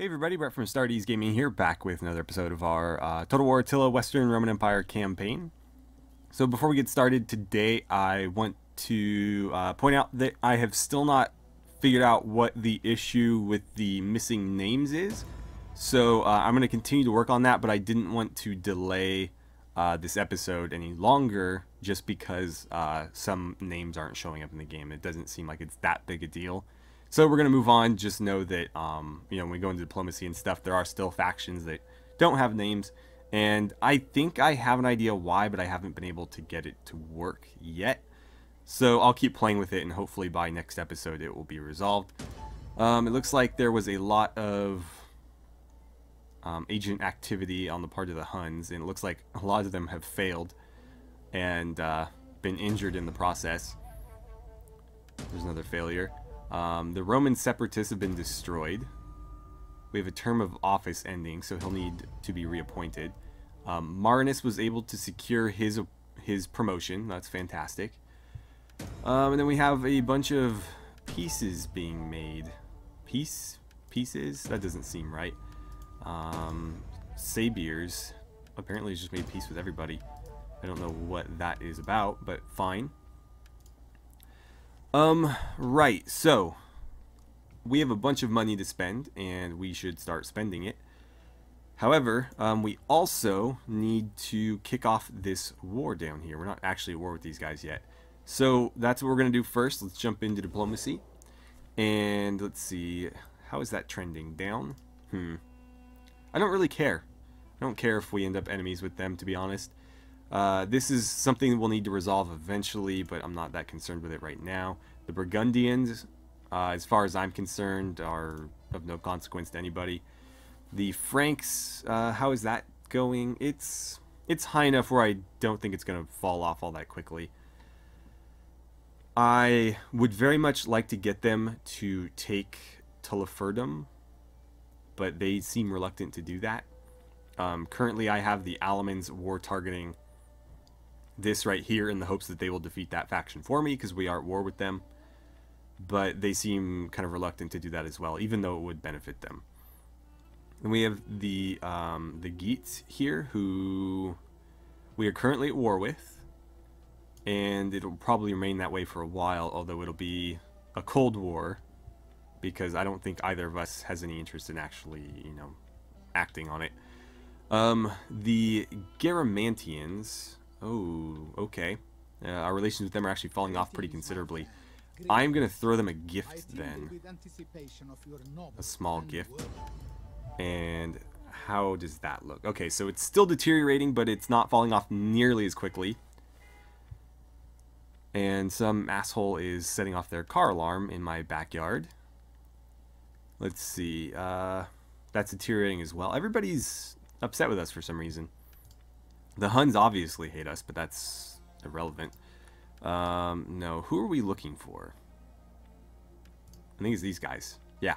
Hey everybody, Brett from AstartesGaming here, back with another episode of our Total War Attila Western Roman Empire campaign. So before we get started today, I want to point out that I have still not figured out what the issue with the missing names is. So I'm going to continue to work on that, but I didn't want to delay this episode any longer just because some names aren't showing up in the game. It doesn't seem like it's that big a deal. So we're going to move on. Just know that, when we go into diplomacy and stuff, there are still factions that don't have names. And I think I have an idea why, but I haven't been able to get it to work yet. So I'll keep playing with it, and hopefully by next episode it will be resolved. It looks like there was a lot of agent activity on the part of the Huns, and it looks like a lot of them have failed and been injured in the process. There's another failure. The Roman separatists have been destroyed. We have a term of office ending, so he'll need to be reappointed. Marinus was able to secure his promotion. That's fantastic. And then we have a bunch of pieces being made. Pieces? That doesn't seem right. Sabirs apparently just made peace with everybody. I don't know what that is about, but fine. Right, so we have a bunch of money to spend, and we should start spending it. However, we also need to kick off this war down here. We're not actually at war with these guys yet. So that's what we're going to do first. Let's jump into diplomacy. And let's see, how is that trending? Down? I don't really care. I don't care if we end up enemies with them, to be honest. This is something we'll need to resolve eventually, but I'm not that concerned with it right now. The Burgundians, as far as I'm concerned, are of no consequence to anybody. The Franks, how is that going? It's high enough where I don't think it's going to fall off all that quickly. I would very much like to get them to take Tuliferdum, but they seem reluctant to do that. Currently, I have the Alamans war targeting this right here in the hopes that they will defeat that faction for me, because we are at war with them. But they seem kind of reluctant to do that as well, even though it would benefit them. And we have the Geats here, who we are currently at war with. And it'll probably remain that way for a while, although it'll be a Cold War, because I don't think either of us has any interest in actually, acting on it. The Germanians... Oh, okay. Our relations with them are actually falling off pretty considerably. I'm going to throw them a gift then. A small gift. And how does that look? Okay, so it's still deteriorating, but it's not falling off nearly as quickly. And some asshole is setting off their car alarm in my backyard. Let's see. That's deteriorating as well. Everybody's upset with us for some reason. The Huns obviously hate us, but that's irrelevant. No, who are we looking for? I think it's these guys. Yeah.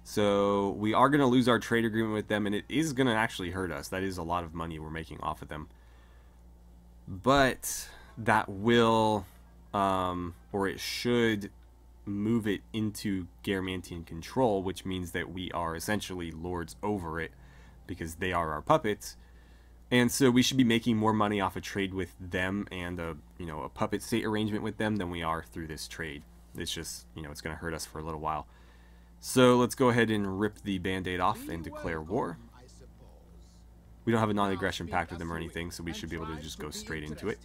So we are going to lose our trade agreement with them, and it is going to actually hurt us. That is a lot of money we're making off of them. But that will, or it should move it into Germanian control, which means that we are essentially lords over it, because they are our puppets. And so we should be making more money off a trade with them and a puppet state arrangement with them than we are through this trade. It's just, it's going to hurt us for a little while. So let's go ahead and rip the band-aid off and declare war. We don't have a non-aggression pact with them or anything, so we should be able to just go straight into it.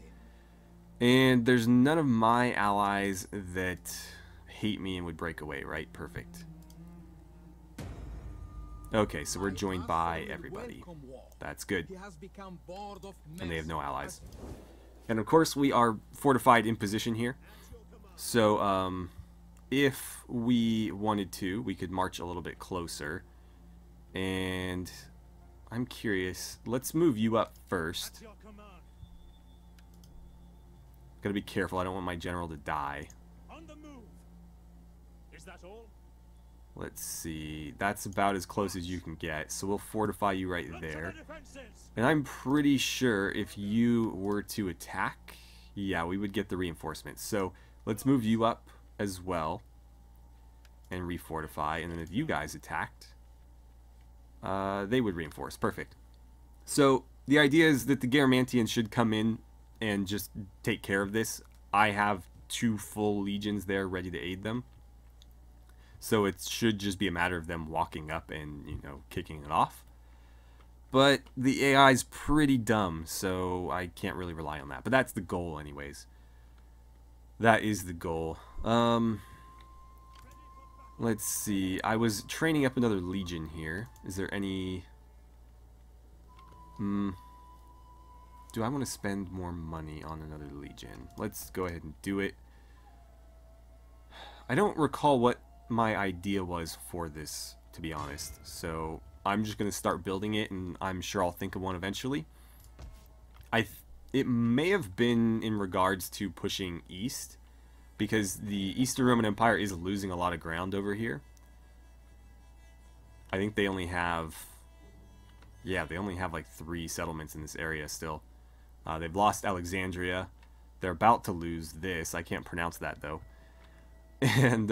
And there's none of my allies that hate me and would break away, right? Perfect. Okay, so we're joined by everybody. That's good. And they have no allies. And of course we are fortified in position here. So if we wanted to, we could march a little bit closer. And I'm curious. Let's move you up first. Gotta be careful. I don't want my general to die. Is that all? Let's see, that's about as close as you can get, so we'll fortify you right there. And I'm pretty sure if you were to attack, yeah, we would get the reinforcements. So let's move you up as well and refortify, and then if you guys attacked, They would reinforce. Perfect. So the idea is that the Germantians should come in and just take care of this. I have 2 full legions there ready to aid them. So it should just be a matter of them walking up and, you know, kicking it off. But the AI is pretty dumb, so I can't really rely on that. But that's the goal anyways. That is the goal. Let's see. I was training up another legion here. Is there any... Do I want to spend more money on another legion? Let's go ahead and do it. I don't recall what my idea was for this, to be honest. So I'm just going to start building it, and I'm sure I'll think of one eventually. It may have been in regards to pushing east, because the Eastern Roman Empire is losing a lot of ground over here. I think they only have... Yeah, they only have like 3 settlements in this area still. They've lost Alexandria. They're about to lose this. I can't pronounce that though. And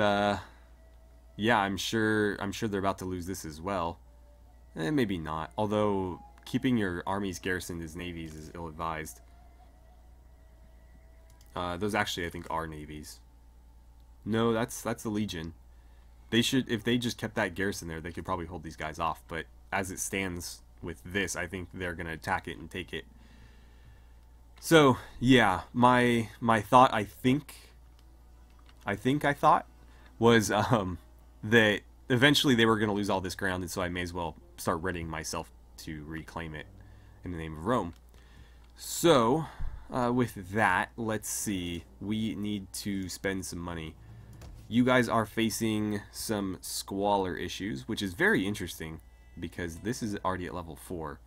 yeah, I'm sure they're about to lose this as well. Maybe not. Although keeping your armies garrisoned as navies is ill-advised. Those actually I think are navies. No, that's the Legion. They should, if they just kept that garrison there, they could probably hold these guys off. But as it stands with this, I think they're gonna attack it and take it. So yeah, my thought I thought was that eventually they were gonna lose all this ground, and so I may as well start readying myself to reclaim it in the name of Rome. So with that, let's see. We need to spend some money. You guys are facing some squalor issues, which is very interesting because this is already at level 4.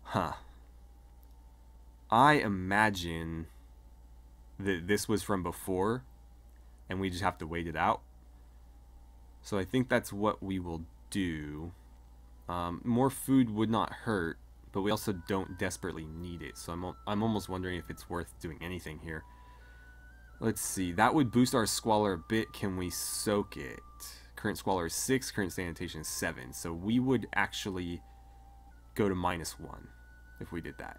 Huh. I imagine that this was from before and we just have to wait it out. So I think that's what we will do. More food would not hurt, but we also don't desperately need it. So I'm almost wondering if it's worth doing anything here. Let's see. That would boost our squalor a bit. Can we soak it? Current squalor is 6. Current sanitation is 7. So we would actually go to -1 if we did that.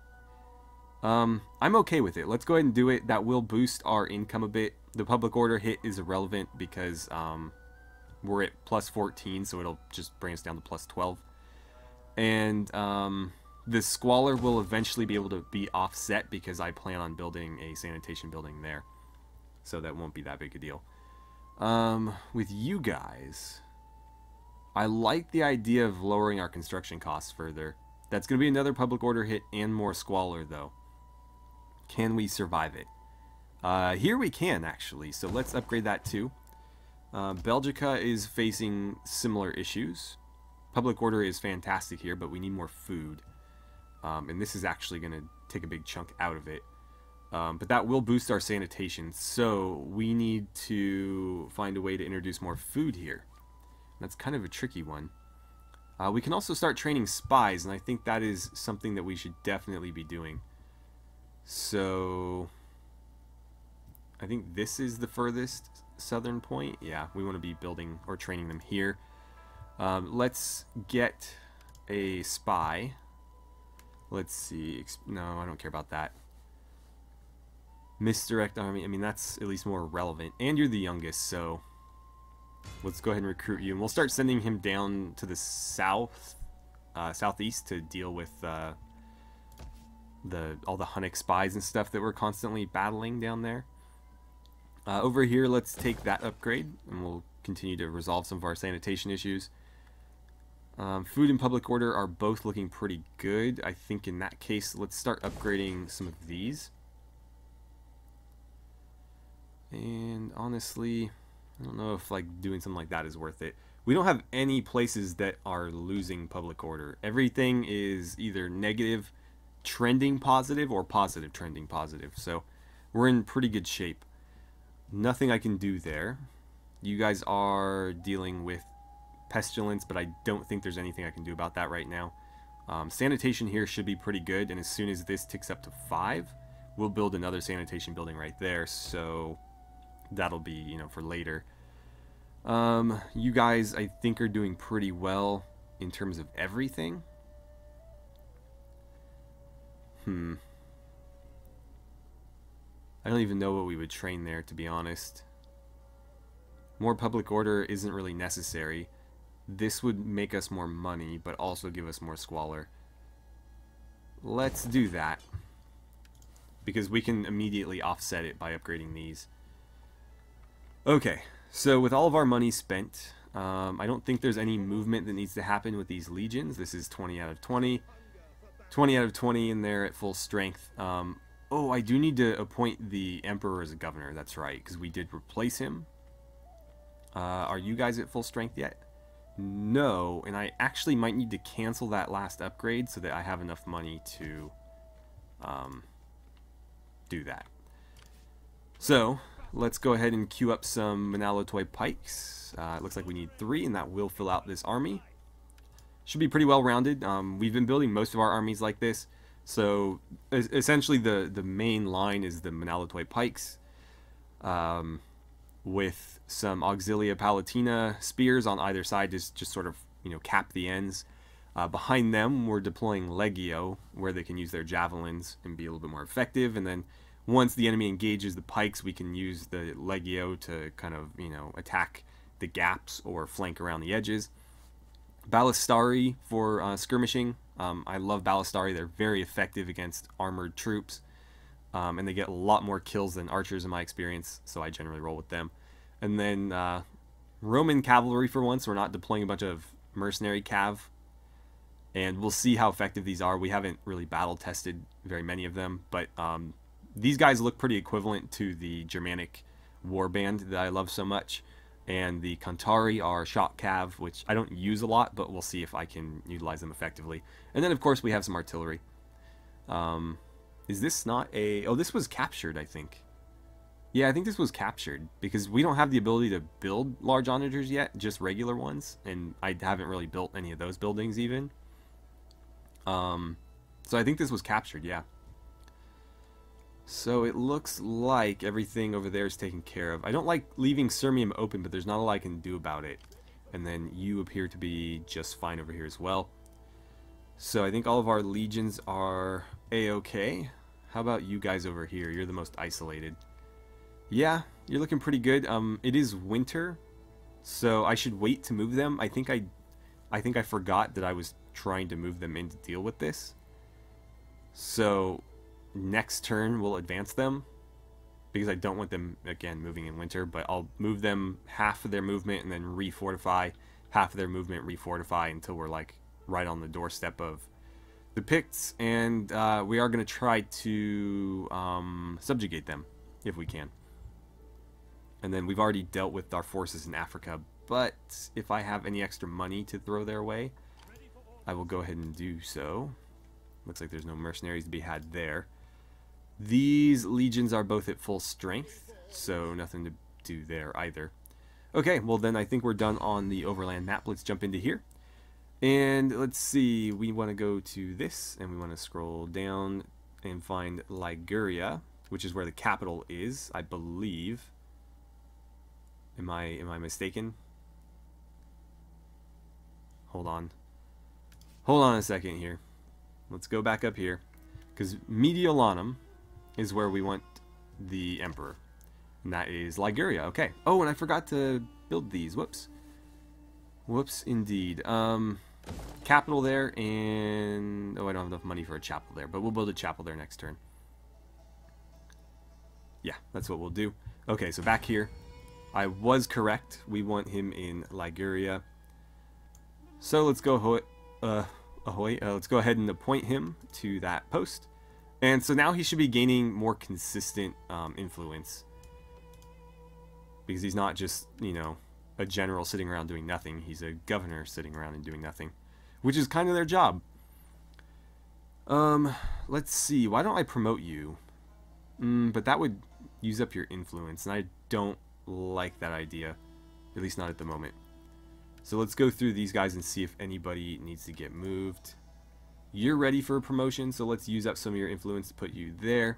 I'm okay with it. Let's go ahead and do it. That will boost our income a bit. The public order hit is irrelevant because we're at +14, so it'll just bring us down to +12. And the squalor will eventually be able to be offset because I plan on building a sanitation building there. So that won't be that big a deal. With you guys, I like the idea of lowering our construction costs further. That's going to be another public order hit and more squalor, though. Can we survive it? Here we can, actually. So let's upgrade that, too. Belgica is facing similar issues. Public order is fantastic here, but we need more food. And this is actually going to take a big chunk out of it. But that will boost our sanitation, so we need to find a way to introduce more food here. That's kind of a tricky one. We can also start training spies, and I think that is something that we should definitely be doing. So I think this is the furthest southern point. Yeah, we want to be building or training them here. Let's get a spy. Let's see. No, I don't care about that. Misdirect army. I mean, that's at least more relevant. And you're the youngest, so let's go ahead and recruit you. And we'll start sending him down to the southeast to deal with all the Hunnic spies and stuff that we're constantly battling down there. Over here, let's take that upgrade, and we'll continue to resolve some of our sanitation issues. Food and public order are both looking pretty good. I think in that case, let's start upgrading some of these. And honestly, I don't know if like doing something like that is worth it. We don't have any places that are losing public order. Everything is either negative trending positive or positive trending positive. So we're in pretty good shape. Nothing I can do there. You guys are dealing with pestilence, but I don't think there's anything I can do about that right now. Sanitation here should be pretty good, and as soon as this ticks up to 5, we'll build another sanitation building right there. So that'll be, you know, for later. You guys, I think, are doing pretty well in terms of everything. I don't even know what we would train there, to be honest. More public order isn't really necessary. This would make us more money, but also give us more squalor. Let's do that, because we can immediately offset it by upgrading these. Okay, so with all of our money spent, I don't think there's any movement that needs to happen with these legions. This is 20 out of 20. 20 out of 20 in there at full strength. Oh, I do need to appoint the Emperor as a governor. That's right, because we did replace him. Are you guys at full strength yet? No, and I actually might need to cancel that last upgrade so that I have enough money to do that. So, let's go ahead and queue up some Manalatoy pikes. It looks like we need 3, and that will fill out this army. Should be pretty well rounded. We've been building most of our armies like this. So essentially the main line is the Manalatoy pikes, with some Auxilia Palatina spears on either side to just sort of, you know, cap the ends. Behind them we're deploying Legio, where they can use their javelins and be a little bit more effective, and then once the enemy engages the pikes, we can use the Legio to kind of, you know, attack the gaps or flank around the edges. Ballistari for skirmishing. I love Ballistari. They're very effective against armored troops, and they get a lot more kills than archers in my experience, so I generally roll with them. And then Roman cavalry for once. We're not deploying a bunch of mercenary cav, and we'll see how effective these are. We haven't really battle tested very many of them, but these guys look pretty equivalent to the Germanic War Band that I love so much. And the Cantari are shot cav, which I don't use a lot, but we'll see if I can utilize them effectively. And then, of course, we have some artillery. Is this not a... Oh, this was captured, I think. Yeah, I think this was captured, because we don't have the ability to build large onagers yet, just regular ones, and I haven't really built any of those buildings even. So I think this was captured, yeah. So it looks like everything over there is taken care of. I don't like leaving Sirmium open, but there's not a lot I can do about it. And then you appear to be just fine over here as well. So I think all of our legions are a-okay. How about you guys over here? You're the most isolated. Yeah, you're looking pretty good. It is winter, so I should wait to move them. I think I forgot that I was trying to move them in to deal with this. So next turn we'll advance them, because I don't want them again moving in winter, but I'll move them half of their movement and then refortify, half of their movement, refortify, until we're like right on the doorstep of the Picts, and we are going to try to subjugate them if we can. And then we've already dealt with our forces in Africa, but if I have any extra money to throw their way, I will go ahead and do so. Looks like there's no mercenaries to be had there. These legions are both at full strength, so nothing to do there either. Okay, well then I think we're done on the overland map. Let's jump into here. And let's see, we want to go to this, and we want to scroll down and find Liguria, which is where the capital is, I believe. Am I mistaken? Hold on. Hold on a second here. Let's go back up here, because Mediolanum is where we want the Emperor, and that is Liguria. Okay. Oh, and I forgot to build these. Whoops. Whoops, indeed. Capital there, and... Oh, I don't have enough money for a chapel there, but we'll build a chapel there next turn. Yeah, that's what we'll do. Okay, so back here. I was correct. We want him in Liguria. So let's go ahoy. Let's go ahead and appoint him to that post. And so now he should be gaining more consistent influence, because he's not just, you know, a general sitting around doing nothing. He's a governor sitting around and doing nothing, which is kind of their job. Let's see. Why don't I promote you? But that would use up your influence, and I don't like that idea, at least not at the moment. So let's go through these guys and see if anybody needs to get moved. You're ready for a promotion, so let's use up some of your influence to put you there.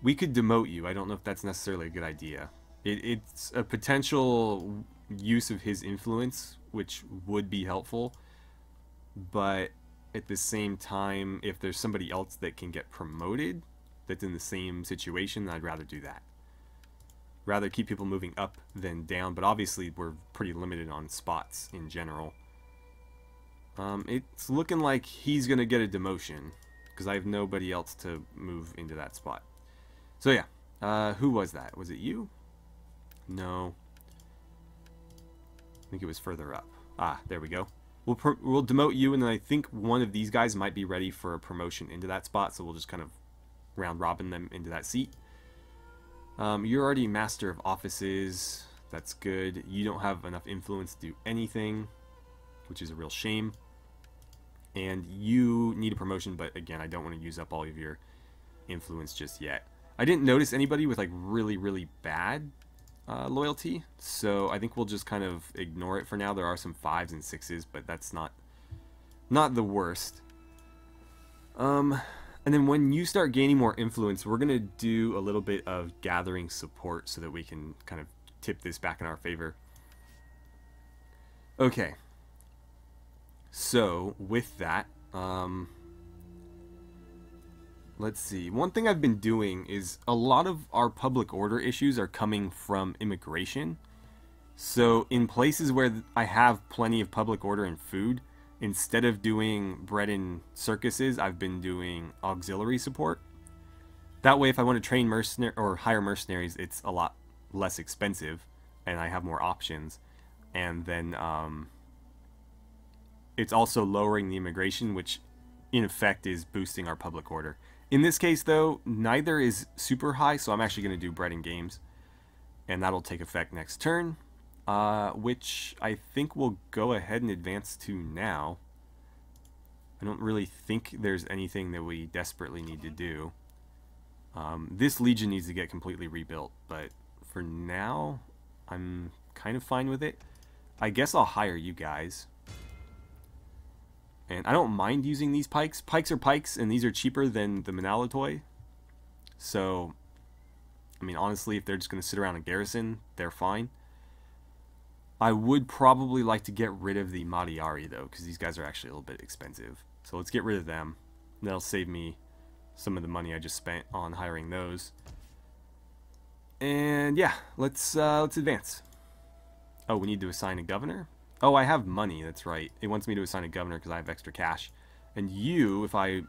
We could demote you. I don't know if that's necessarily a good idea. It's a potential use of his influence, which would be helpful. But at the same time, if there's somebody else that can get promoted that's in the same situation, I'd rather do that. Rather keep people moving up than down, but obviously we're pretty limited on spots in general. It's looking like he's going to get a demotion, because I have nobody else to move into that spot. So yeah, who was that? Was it you? No. I think it was further up. Ah, there we go. We'll demote you, and then I think one of these guys might be ready for a promotion into that spot, so we'll just kind of round robin them into that seat. You're already Master of Offices. That's good. You don't have enough influence to do anything, which is a real shame. And you need a promotion, but again, I don't want to use up all of your influence just yet. I didn't notice anybody with like really, really bad loyalty, so I think we'll just kind of ignore it for now. There are some 5s and 6s, but that's not the worst. And then when you start gaining more influence, we're gonna do a little bit of gathering support so that we can kind of tip this back in our favor. Okay. So with that, let's see. One thing I've been doing is a lot of our public order issues are coming from immigration. So in places where I have plenty of public order and food, instead of doing bread and circuses, I've been doing auxiliary support. That way, if I want to train or hire mercenaries, it's a lot less expensive, and I have more options. And then it's also lowering the immigration, which in effect is boosting our public order. In this case, though, neither is super high, so I'm actually going to do bread and games, and that'll take effect next turn, which I think we'll go ahead and advance to now. I don't really think there's anything that we desperately need to do. This legion needs to get completely rebuilt, but for now, I'm kind of fine with it. I guess I'll hire you guys. And I don't mind using these pikes. Pikes are pikes, and these are cheaper than the Manalatoy. So, I mean, honestly, if they're just going to sit around and garrison, they're fine. I would probably like to get rid of the Madiari, though, because these guys are actually a little bit expensive. So let's get rid of them. That'll save me some of the money I just spent on hiring those. And yeah, let's advance. Oh, we need to assign a governor? Oh, I have money, that's right. It wants me to assign a governor because I have extra cash. And you, if I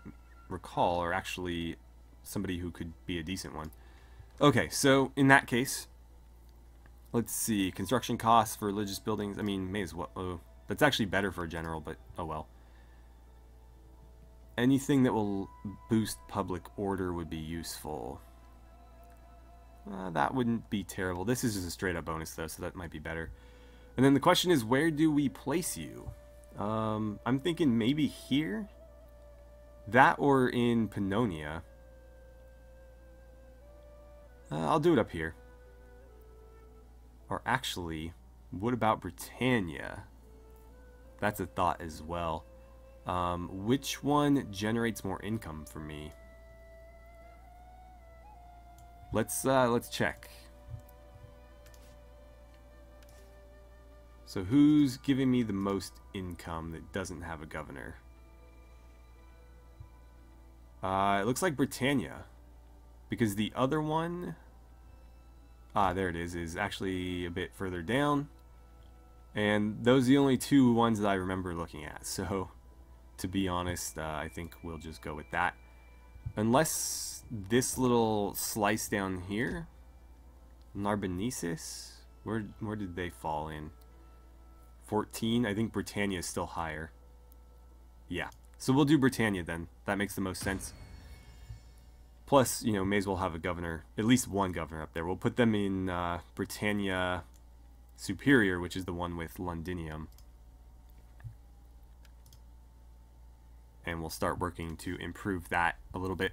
recall, are actually somebody who could be a decent one. Okay, so in that case, let's see. Construction costs for religious buildings. I mean, may as well. Oh, that's actually better for a general, but oh well. Anything that will boost public order would be useful. That wouldn't be terrible. This is just a straight up bonus, though, so that might be better. And then the question is, where do we place you? I'm thinking maybe here? That or in Pannonia. I'll do it up here. Or actually, what about Britannia? That's a thought as well. Which one generates more income for me? Let's check. So who's giving me the most income that doesn't have a governor? It looks like Britannia. Because the other one... there it is actually a bit further down. And those are the only two ones that I remember looking at. So, to be honest, I think we'll just go with that. Unless this little slice down here... Narbonensis? Where did they fall in? 14. I think Britannia is still higher. Yeah. So we'll do Britannia then. That makes the most sense. Plus, you know, may as well have a governor. At least one governor up there. We'll put them in Britannia Superior, which is the one with Londinium. And we'll start working to improve that a little bit.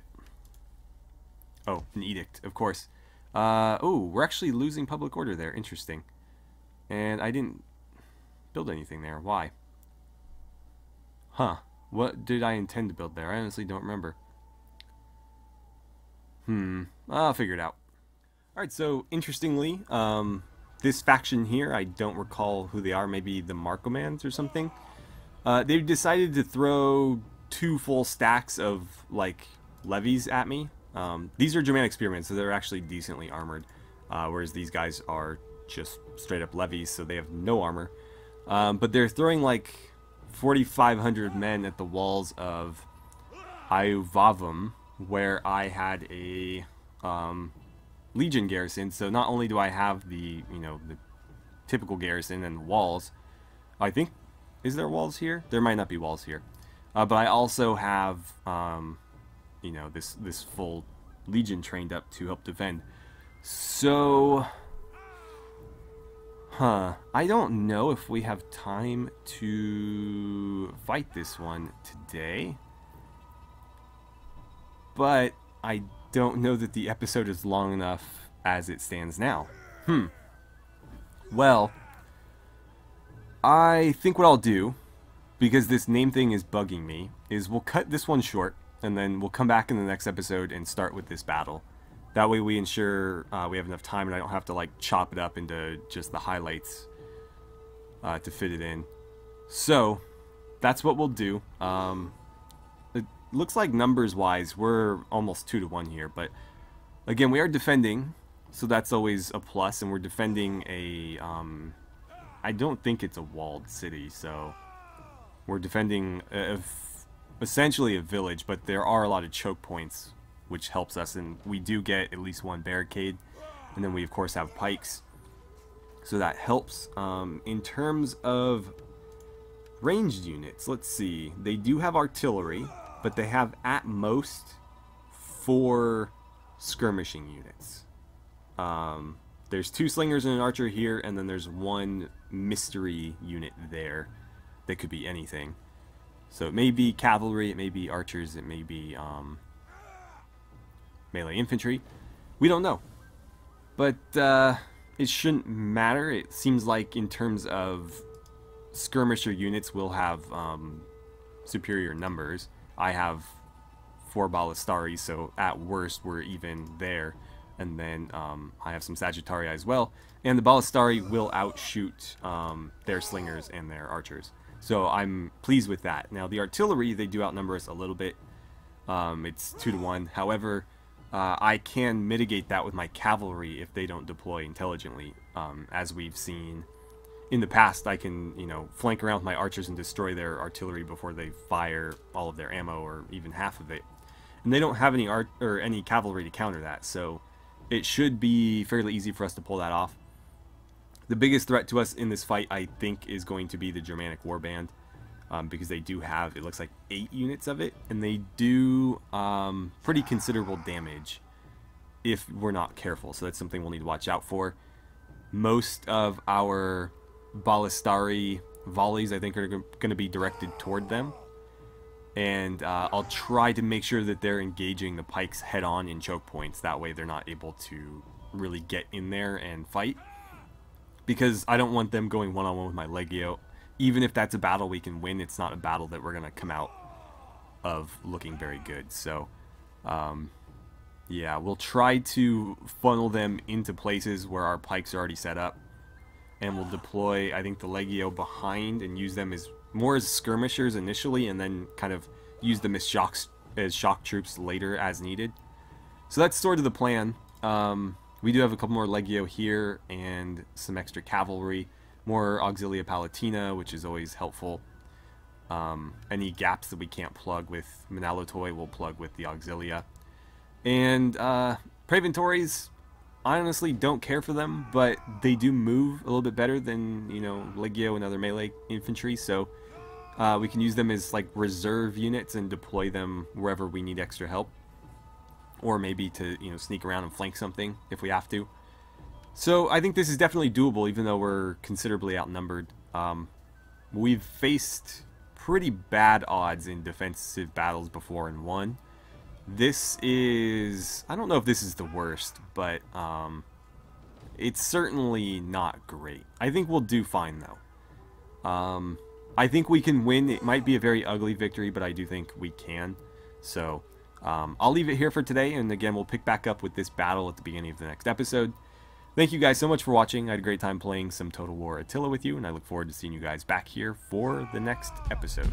Oh, an edict, of course. Oh, we're actually losing public order there. Interesting. And I didn't build anything there. Why? Huh. What did I intend to build there? I honestly don't remember. I'll figure it out. Alright, so interestingly, this faction here, I don't recall who they are, maybe the Markomans or something. They've decided to throw 2 full stacks of, like, levies at me. These are Germanic spearmen, so they're actually decently armored, whereas these guys are just straight up levies, so they have no armor. But they're throwing, like, 4,500 men at the walls of Iuvavum, where I had a Legion garrison. So not only do I have the, the typical garrison and walls, I think, is there walls here? There might not be walls here. But I also have, this full Legion trained up to help defend. So, I don't know if we have time to fight this one today. But I don't know that the episode is long enough as it stands now. Well, I think what I'll do, because this name thing is bugging me, is we'll cut this one short, and then we'll come back in the next episode and start with this battle. That way we ensure we have enough time and I don't have to, like, chop it up into just the highlights to fit it in. So, that's what we'll do. It looks like numbers-wise, we're almost 2-to-1 here, but again, we are defending, so that's always a plus, and we're defending a, I don't think it's a walled city, so we're defending essentially a village, but there are a lot of choke points, which helps us, and we do get at least 1 barricade, and then we of course have pikes, so that helps. In terms of ranged units, let's see, they do have artillery, but they have at most 4 skirmishing units. There's 2 slingers and an archer here, and then there's 1 mystery unit there that could be anything. So it may be cavalry, it may be archers, it may be melee infantry. We don't know. But it shouldn't matter. It seems like in terms of skirmisher units, we'll have superior numbers. I have 4 Ballistari, so at worst we're even there. And then I have some Sagittarii as well. And the Ballistari will outshoot their slingers and their archers. So I'm pleased with that. Now the artillery, they do outnumber us a little bit. It's 2-to-1. However, I can mitigate that with my cavalry if they don't deploy intelligently. As we've seen in the past, I can, flank around with my archers and destroy their artillery before they fire all of their ammo or even half of it. And they don't have any any cavalry to counter that, so it should be fairly easy for us to pull that off. The biggest threat to us in this fight, I think, is going to be the Germanic War Band, because they do have, it looks like, 8 units of it, and they do pretty considerable damage if we're not careful, so that's something we'll need to watch out for. Most of our Ballistari volleys, I think, are going to be directed toward them, and I'll try to make sure that they're engaging the pikes head-on in choke points. That way they're not able to really get in there and fight, because I don't want them going one-on-one with my Legio. Even if that's a battle we can win, it's not a battle that we're going to come out of looking very good. So, yeah, we'll try to funnel them into places where our pikes are already set up, and we'll deploy, I think, the Legio behind and use them as more as skirmishers initially, and then kind of use them as shock troops later as needed. So that's sort of the plan. We do have a couple more Legio here and some extra cavalry, more Auxilia Palatina, which is always helpful. Any gaps that we can't plug with Manalotoi, we'll plug with the Auxilia. And Praeventories, I honestly don't care for them, but they do move a little bit better than, Legio and other melee infantry, so we can use them as, like, reserve units and deploy them wherever we need extra help. Or maybe to, sneak around and flank something if we have to. So I think this is definitely doable, even though we're considerably outnumbered. We've faced pretty bad odds in defensive battles before and won. This is, I don't know if this is the worst, but it's certainly not great. I think we'll do fine, though. I think we can win. It might be a very ugly victory, but I do think we can. So I'll leave it here for today, and again, we'll pick back up with this battle at the beginning of the next episode. Thank you guys so much for watching. I had a great time playing some Total War Attila with you, and I look forward to seeing you guys back here for the next episode.